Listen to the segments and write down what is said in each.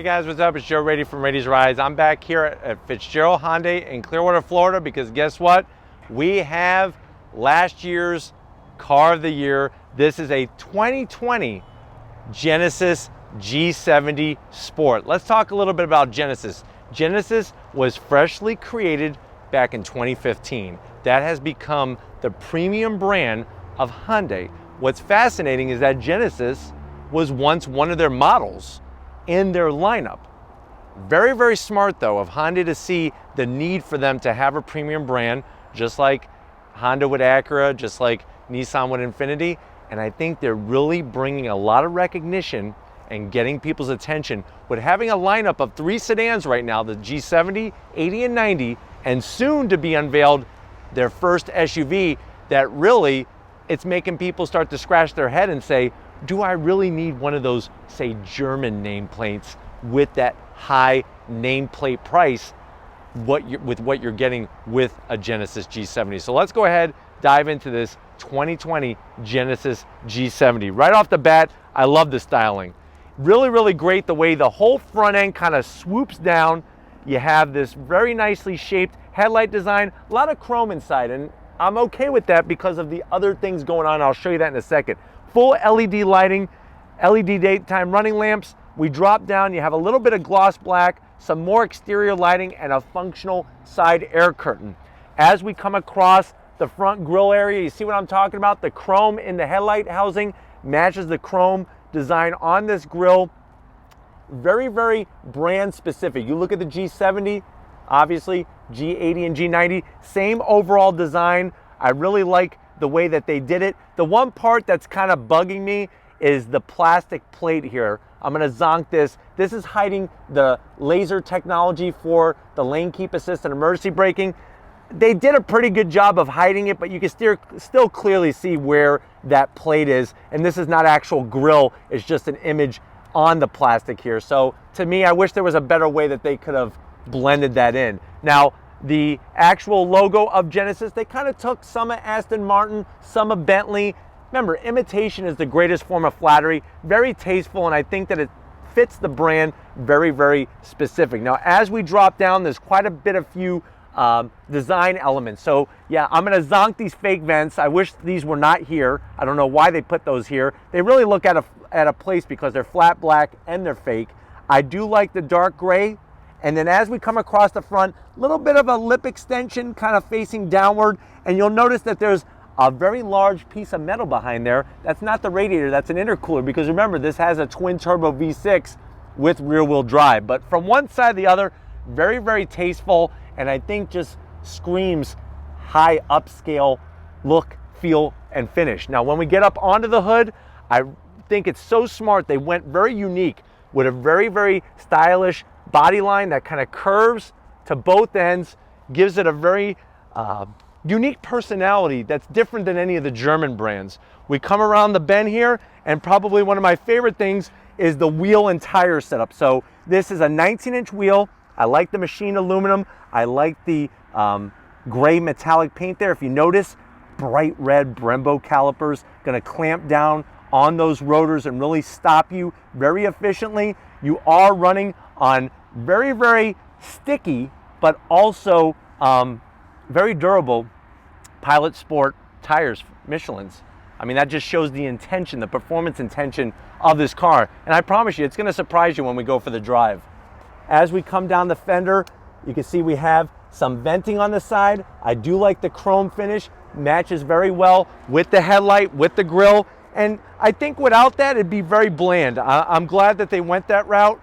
Hey guys, what's up? It's Joe Rady from Rady's Rides. I'm back here at Fitzgerald Hyundai in Clearwater, Florida, because guess what? We have last year's car of the year. This is a 2020 Genesis G70 Sport. Let's talk a little bit about Genesis. Genesis was freshly created back in 2015. That has become the premium brand of Hyundai. What's fascinating is that Genesis was once one of their models in their lineup. Very, very smart though of Hyundai to see the need for them to have a premium brand, just like Honda with Acura, just like Nissan with Infiniti. And I think they're really bringing a lot of recognition and getting people's attention with having a lineup of 3 sedans right now, the G70, 80, and 90, and soon to be unveiled their first SUV that really, it's making people start to scratch their head and say, do I really need one of those, say, German nameplates with that high nameplate price with what you're getting with a Genesis G70? So let's go ahead, dive into this 2020 Genesis G70. Right off the bat, I love the styling. Really, really great the way the whole front end kind of swoops down. You have this very nicely shaped headlight design, a lot of chrome inside, and I'm okay with that because of the other things going on. I'll show you that in a second. Full LED lighting, LED daytime running lamps. We drop down, you have a little bit of gloss black, some more exterior lighting, and a functional side air curtain. As we come across the front grille area, you see what I'm talking about? The chrome in the headlight housing matches the chrome design on this grille. Very, very brand specific. You look at the G70, obviously, G80 and G90, same overall design. I really like the way that they did it. The one part that's kind of bugging me is the plastic plate here. I'm gonna zonk this. This is hiding the laser technology for the lane keep assist and emergency braking. They did a pretty good job of hiding it, but you can still clearly see where that plate is. And this is not actual grille, it's just an image on the plastic here. So to me, I wish there was a better way that they could have blended that in. Now, the actual logo of Genesis, they kind of took some of Aston Martin, some of Bentley. Remember, imitation is the greatest form of flattery. Very tasteful, and I think that it fits the brand very, very specific. Now, as we drop down, there's quite a bit of few design elements. So yeah, I'm gonna zonk these fake vents. I wish these were not here. I don't know why they put those here. They really look at a place because they're flat black and they're fake. I do like the dark gray. And then as we come across the front, a little bit of a lip extension kind of facing downward. And you'll notice that there's a very large piece of metal behind there. That's not the radiator, that's an intercooler, because remember, this has a twin turbo V6 with rear wheel drive. But from one side to the other, very, very tasteful, and I think just screams high upscale look, feel, and finish. Now, when we get up onto the hood, I think it's so smart. They went very unique with a very, very stylish body line that kind of curves to both ends, gives it a very unique personality that's different than any of the German brands. We come around the bend here, and probably one of my favorite things is the wheel and tire setup. So this is a 19-inch wheel. I like the machined aluminum. I like the gray metallic paint there. If you notice, bright red Brembo calipers, gonna clamp down on those rotors and really stop you very efficiently. You are running on very, very sticky, but also very durable Pilot Sport tires, Michelin's. I mean, that just shows the intention, the performance intention of this car. And I promise you, it's gonna surprise you when we go for the drive. As we come down the fender, you can see we have some venting on the side. I do like the chrome finish, matches very well with the headlight, with the grille. And I think without that, it'd be very bland. I'm glad that they went that route.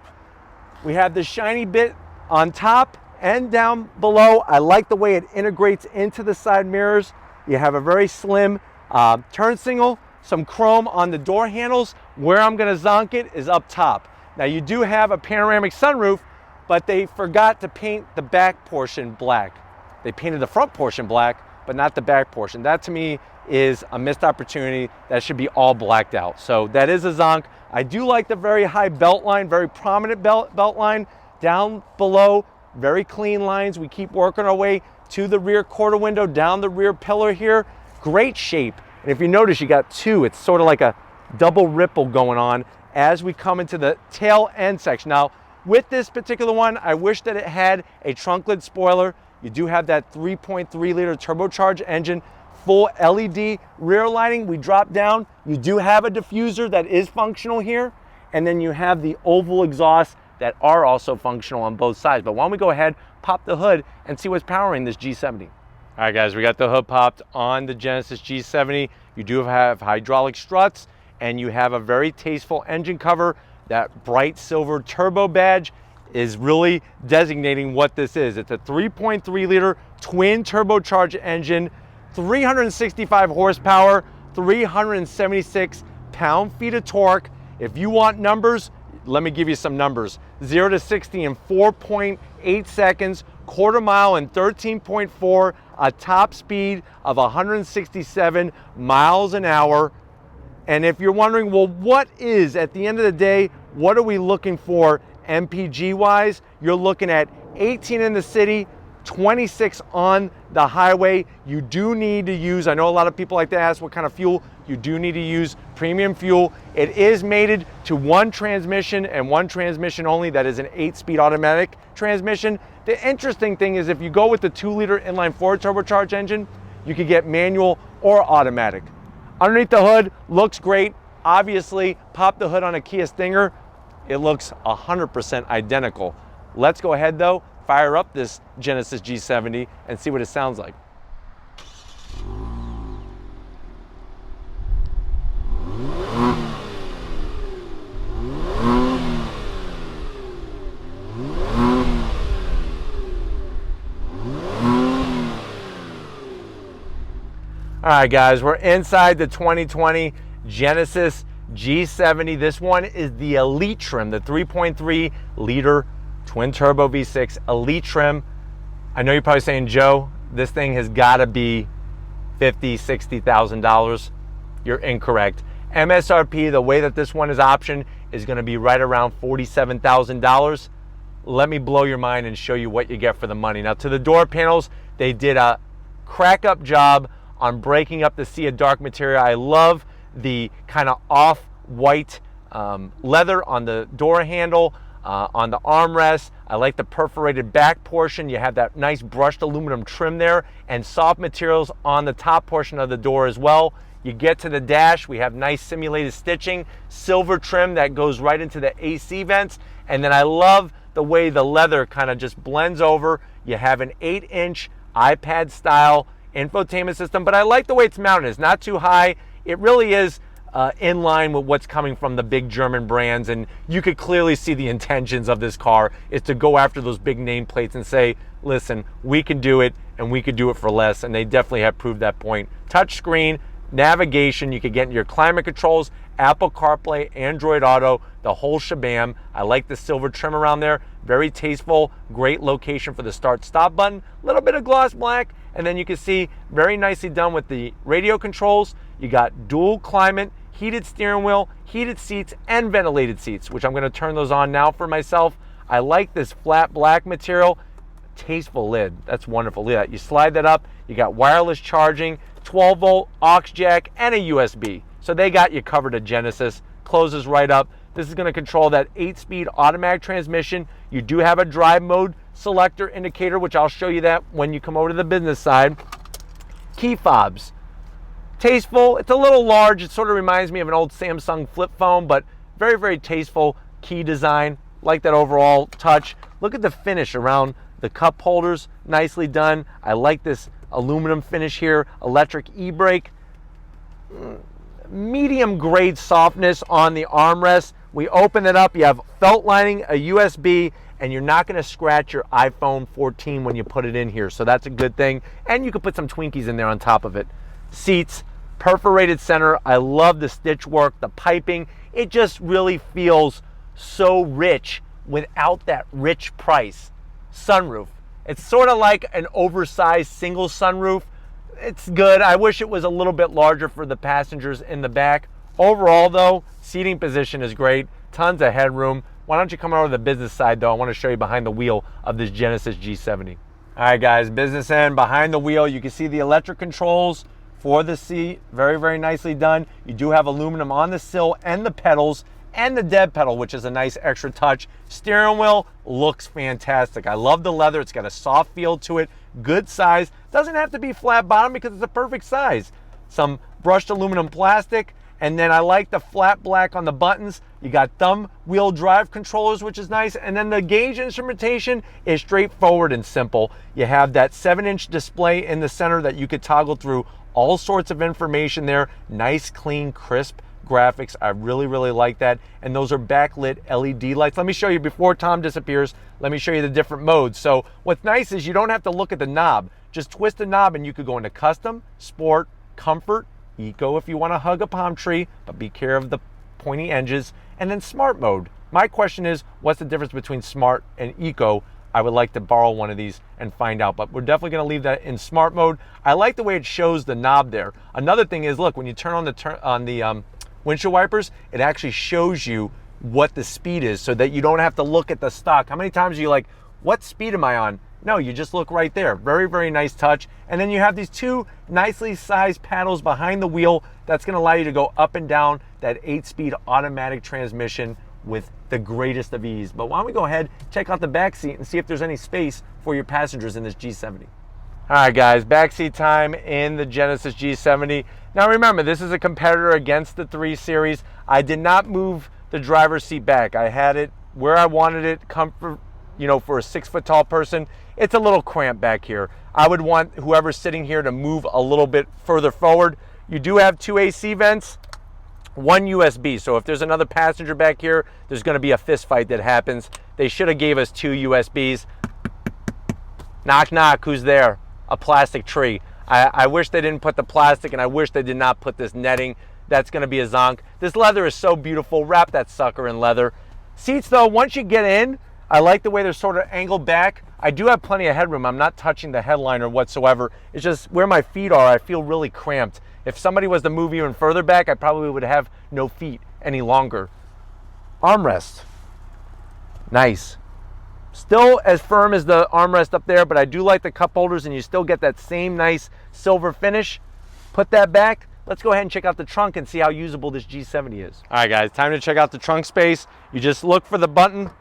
We have the shiny bit on top and down below. I like the way it integrates into the side mirrors. You have a very slim turn signal, some chrome on the door handles. Where I'm gonna zonk it is up top. Now you do have a panoramic sunroof, but they forgot to paint the back portion black. They painted the front portion black, but not the back portion. That to me is a missed opportunity. That should be all blacked out. So that is a zonk. I do like the very high belt line, very prominent belt line. Down below, very clean lines. We keep working our way to the rear quarter window, down the rear pillar here. Great shape. And if you notice, you got two. It's sort of like a double ripple going on as we come into the tail end section. Now, With this particular one, I wish that it had a trunk lid spoiler. You do have that 3.3 liter turbocharged engine, full LED rear lighting. We drop down, you do have a diffuser that is functional here, and then you have the oval exhausts that are also functional on both sides. But why don't we go ahead, pop the hood, and see what's powering this G70. All right, guys, we got the hood popped on the Genesis G70. You do have hydraulic struts, and you have a very tasteful engine cover. That bright silver turbo badge is really designating what this is. It's a 3.3 liter twin turbocharged engine, 365 horsepower, 376 pound-feet of torque. If you want numbers, let me give you some numbers. 0 to 60 in 4.8 seconds, quarter mile in 13.4, a top speed of 167 miles an hour. And if you're wondering, well, what is, at the end of the day, what are we looking for MPG-wise? You're looking at 18 in the city, 26 on the highway. You do need to use, I know a lot of people like to ask what kind of fuel. You do need to use premium fuel. It is mated to one transmission and one transmission only. That is an 8-speed automatic transmission. The interesting thing is if you go with the 2-liter inline-4 turbocharged engine, you could get manual or automatic. Underneath the hood, looks great. Obviously, pop the hood on a Kia Stinger, it looks 100% identical. Let's go ahead though, fire up this Genesis G70 and see what it sounds like. All right, guys, we're inside the 2020 Genesis G70. This one is the Elite trim, the 3.3 liter twin turbo V6 Elite trim. I know you're probably saying, Joe, this thing has got to be $50,000, $60,000. You're incorrect. MSRP, the way that this one is optioned, is going to be right around $47,000. Let me blow your mind and show you what you get for the money. Now, to the door panels, they did a crack-up job on breaking up the sea of dark material. I love the kind of off-white leather on the door handle, on the armrest. I like the perforated back portion. You have that nice brushed aluminum trim there and soft materials on the top portion of the door as well. You get to the dash, we have nice simulated stitching, silver trim that goes right into the AC vents. And then I love the way the leather kind of just blends over. You have an 8-inch iPad style infotainment system, but I like the way it's mounted. It's not too high. It really is in line with what's coming from the big German brands, and you could clearly see the intentions of this car is to go after those big nameplates and say, listen, we can do it and we could do it for less, and they definitely have proved that point. Touch screen, navigation, you could get your climate controls, Apple CarPlay, Android Auto, the whole shabam. I like the silver trim around there. Very tasteful, great location for the start-stop button. A little bit of gloss black, and then you can see very nicely done with the radio controls. You got dual climate, heated steering wheel, heated seats, and ventilated seats, which I'm going to turn those on now for myself. I like this flat black material. Tasteful lid. That's wonderful. Look at that. You slide that up. You got wireless charging, 12-volt aux jack, and a USB. So they got you covered at Genesis. Closes right up. This is going to control that 8-speed automatic transmission. You do have a drive mode selector indicator, which I'll show you that when you come over to the business side. Key fobs. Tasteful. It's a little large. It sort of reminds me of an old Samsung flip phone, but very, very tasteful key design. Like that overall touch. Look at the finish around the cup holders. Nicely done. I like this aluminum finish here. Electric e-brake. Medium grade softness on the armrest. We open it up. You have felt lining, a USB, and you're not going to scratch your iPhone 14 when you put it in here. So that's a good thing. And you can put some Twinkies in there on top of it. Seats, perforated center. I love the stitch work, the piping. It just really feels so rich without that rich price. Sunroof. It's sort of like an oversized single sunroof. It's good. I wish it was a little bit larger for the passengers in the back. Overall though, seating position is great. Tons of headroom. Why don't you come over to the business side though? I want to show you behind the wheel of this Genesis G70. All right guys, business end, behind the wheel, you can see the electric controls for the seat. Very, very nicely done. You do have aluminum on the sill and the pedals and the dead pedal, which is a nice extra touch. Steering wheel looks fantastic. I love the leather. It's got a soft feel to it, good size. Doesn't have to be flat bottom because it's a perfect size. Some brushed aluminum plastic, and then I like the flat black on the buttons. You got thumb wheel drive controllers, which is nice, and then the gauge instrumentation is straightforward and simple. You have that 7-inch display in the center that you could toggle through all sorts of information there. Nice, clean, crisp graphics. I really, really like that. And those are backlit LED lights. Let me show you before Tom disappears. Let me show you the different modes. So what's nice is you don't have to look at the knob. Just twist the knob and you could go into custom, sport, comfort, eco if you want to hug a palm tree, but be careful of the pointy edges, and then smart mode. My question is, what's the difference between smart and eco? I would like to borrow one of these and find out, but we're definitely going to leave that in smart mode. I like the way it shows the knob there. Another thing is, look, when you turn on the windshield wipers, it actually shows you what the speed is so that you don't have to look at the stock. How many times are you like, what speed am I on? No, you just look right there. Very, very nice touch. And then you have these two nicely sized paddles behind the wheel that's going to allow you to go up and down that 8-speed automatic transmission with the greatest of ease. But why don't we go ahead, check out the back seat and see if there's any space for your passengers in this G70. All right, guys, backseat time in the Genesis G70. Now remember, this is a competitor against the 3 Series. I did not move the driver's seat back. I had it where I wanted it, comfort, you know, for a 6-foot tall person. It's a little cramped back here. I would want whoever's sitting here to move a little bit further forward. You do have 2 AC vents, 1 USB. So if there's another passenger back here, there's going to be a fist fight that happens. They should have gave us 2 USBs. Knock, knock, who's there? A plastic tree. I wish they didn't put the plastic, and I wish they did not put this netting. That's going to be a zonk. This leather is so beautiful. Wrap that sucker in leather. Seats, though, once you get in, I like the way they're sort of angled back. I do have plenty of headroom. I'm not touching the headliner whatsoever. It's just where my feet are, I feel really cramped. If somebody was to move even further back, I probably would have no feet any longer. Armrest. Nice. Still as firm as the armrest up there, but I do like the cup holders, and you still get that same nice silver finish. Put that back. Let's go ahead and check out the trunk and see how usable this G70 is. All right, guys, time to check out the trunk space. You just look for the button,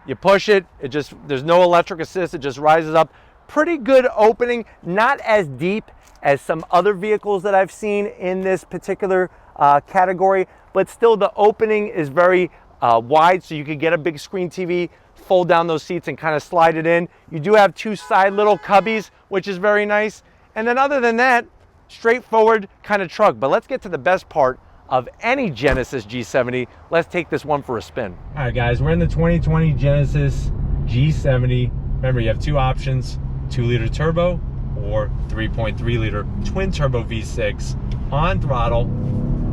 you push it, there's no electric assist, it just rises up. Pretty good opening, not as deep as some other vehicles that I've seen in this particular category, but still the opening is very wide, so you could get a big screen TV, fold down those seats and kind of slide it in. You do have 2 side little cubbies, which is very nice. And then other than that, straightforward kind of truck. But let's get to the best part of any Genesis G70. Let's take this one for a spin. All right, guys, we're in the 2020 Genesis G70. Remember, you have 2 options, 2-liter turbo or 3.3-liter twin turbo V6 on throttle.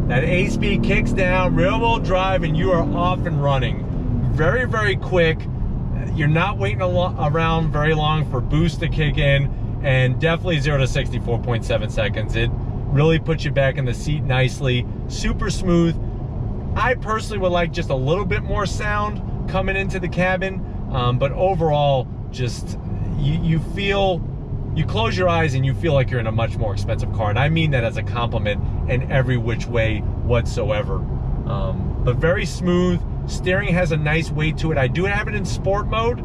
That 8-speed kicks down, rear-wheel drive, and you are off and running. Very, very quick. You're not waiting around very long for boost to kick in, and definitely 0 to 64.7 seconds. It really puts you back in the seat nicely. Super smooth. I personally would like just a little bit more sound coming into the cabin, but overall, just you close your eyes and you feel like you're in a much more expensive car, and I mean that as a compliment in every which way whatsoever. But very smooth. Steering has a nice weight to it. I do have it in sport mode,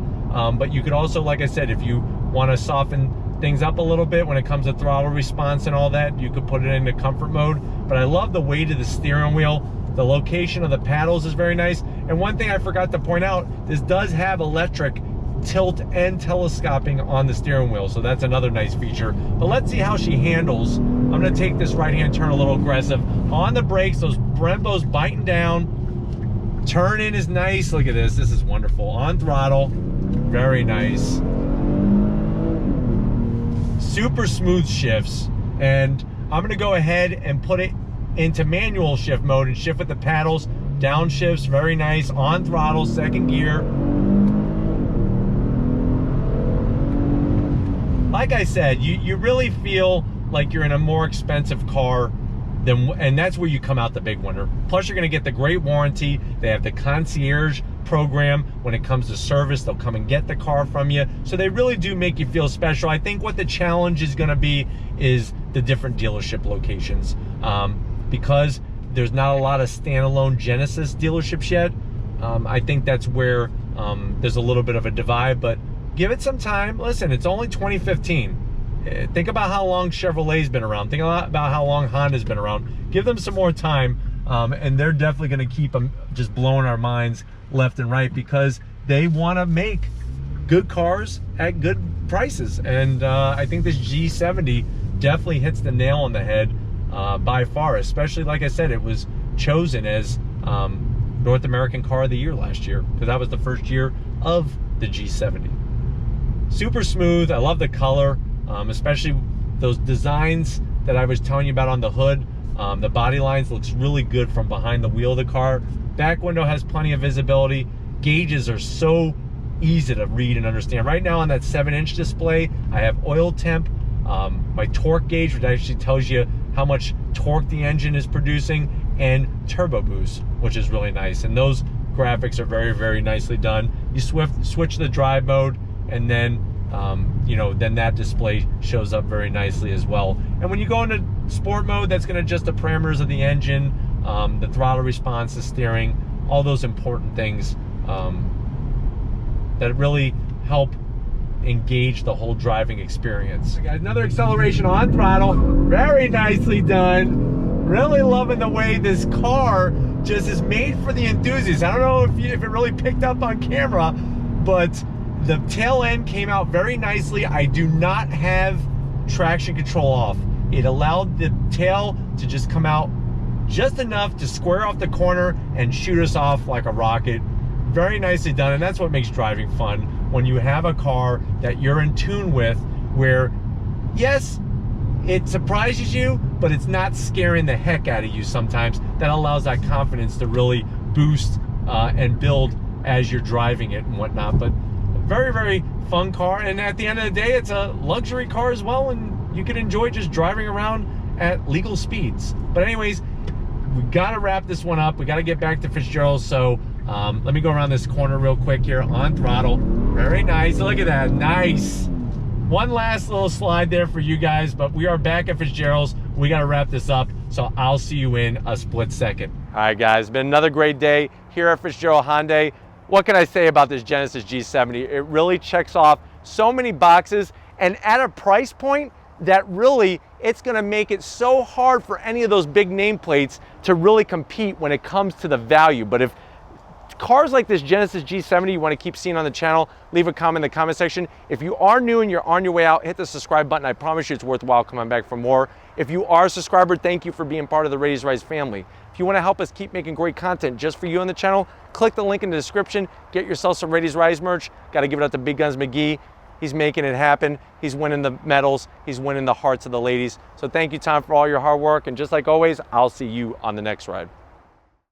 but you could also, like I said, if you want to soften things up a little bit when it comes to throttle response and all that, you could put it into comfort mode. But I love the weight of the steering wheel. The location of the paddles is very nice. And one thing I forgot to point out, this does have electric tilt and telescoping on the steering wheel, so that's another nice feature. But let's see how she handles. I'm going to take this right-hand turn a little aggressive. On the brakes, those Brembo's biting down. Turn in is nice. Look at this. This is wonderful. On throttle, very nice. Super smooth shifts. And I'm going to go ahead and put it into manual shift mode and shift with the paddles. Downshifts, very nice. On throttle, 2nd gear. Like I said, you really feel like you're in a more expensive car. And that's where you come out the big winner. Plus, you're going to get the great warranty. They have the concierge program. When it comes to service, they'll come and get the car from you. So they really do make you feel special. I think what the challenge is going to be is the different dealership locations. Because there's not a lot of standalone Genesis dealerships yet. I think that's where there's a little bit of a divide, but give it some time. Listen, it's only 2015. Think about how long Chevrolet's been around. Think about how long Honda's been around. Give them some more time, and they're definitely going to keep them just blowing our minds left and right, because they want to make good cars at good prices. And I think this G70 definitely hits the nail on the head by far, especially, like I said, it was chosen as North American Car of the Year last year, because that was the first year of the G70. Super smooth. I love the color, especially those designs that I was telling you about on the hood. The body lines looks really good from behind the wheel of the car. Back window has plenty of visibility. Gauges are so easy to read and understand. Right now on that 7-inch display, I have oil temp, my torque gauge, which actually tells you how much torque the engine is producing, and turbo boost, which is really nice. And those graphics are very, very nicely done. You switch the drive mode, and then you know, then that display shows up very nicely as well. And when you go into sport mode, that's going to adjust the parameters of the engine, the throttle response, the steering, all those important things that really help engage the whole driving experience. I got another acceleration on throttle, very nicely done. Really loving the way this car just is made for the enthusiasts. I don't know if it really picked up on camera, but the tail end came out very nicely. I do not have traction control off. It allowed the tail to just come out just enough to square off the corner and shoot us off like a rocket. Very nicely done, and that's what makes driving fun, when you have a car that you're in tune with, where yes, it surprises you, but it's not scaring the heck out of you sometimes. That allows that confidence to really boost and build as you're driving it and whatnot. But very, very fun car, and at the end of the day, it's a luxury car as well, and you can enjoy just driving around at legal speeds. But anyways, we got to wrap this one up. We got to get back to Fitzgerald's, so let me go around this corner real quick here on throttle. Very nice. Look at that. Nice. One last little slide there for you guys, but we are back at Fitzgerald's. We got to wrap this up, so I'll see you in a split second. All right, guys. It's been another great day here at Fitzgerald Hyundai. What can I say about this Genesis G70? It really checks off so many boxes, and at a price point that really, it's gonna make it so hard for any of those big nameplates to really compete when it comes to the value. But if cars like this Genesis G70 you want to keep seeing on the channel, leave a comment in the comment section. If you are new and you're on your way out, hit the subscribe button. I promise you it's worthwhile coming back for more. If you are a subscriber, thank you for being part of the Ready to Rise family. If you want to help us keep making great content just for you on the channel, click the link in the description. Get yourself some Ready to Rise merch. Got to give it up to Big Guns McGee. He's making it happen. He's winning the medals. He's winning the hearts of the ladies. So thank you, Tom, for all your hard work. And just like always, I'll see you on the next ride.